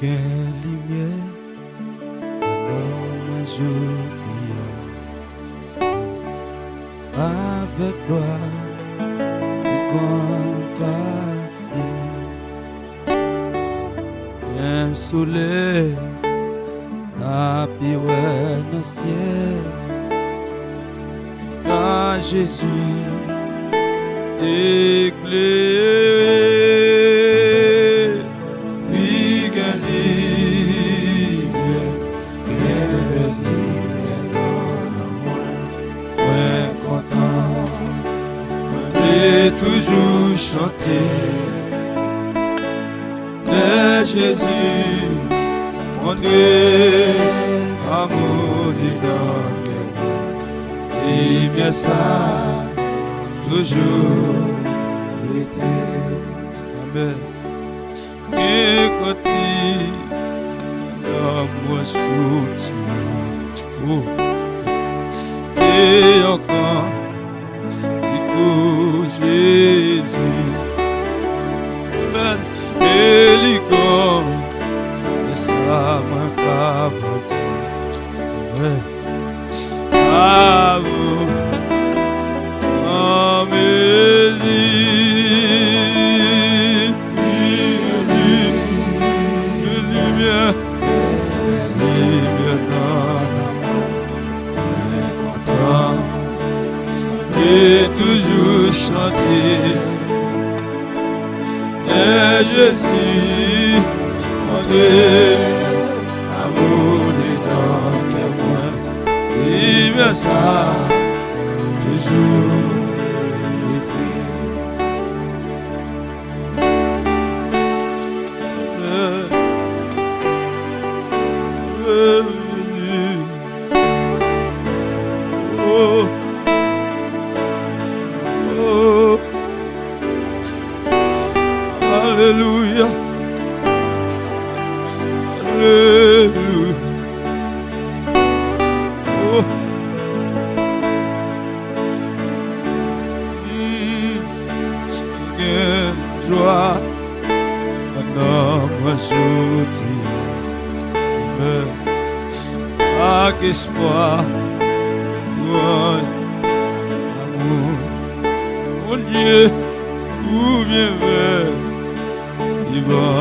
gain lumière dans ma jolie avec gloire et compassion. Un soleil a piroué dans le ciel, car Jésus éclairé, oui, content et toujours chanter de Jésus, mon Dieu, amour du don, et bien ça, toujours été. Amen. Et quand il moi soutien, et encore, écoute Jésus, Amen. Et l'icône, ça m'a pas battu. Amen. Ah, vous, et toujours chanter et Jésus, mon Dieu, amour dedans que moi, il me ça toujours. Alléluia, alléluia, oh, joie, dans ma jolie, avec espoir, amour, mon Dieu, où bien vers, il va.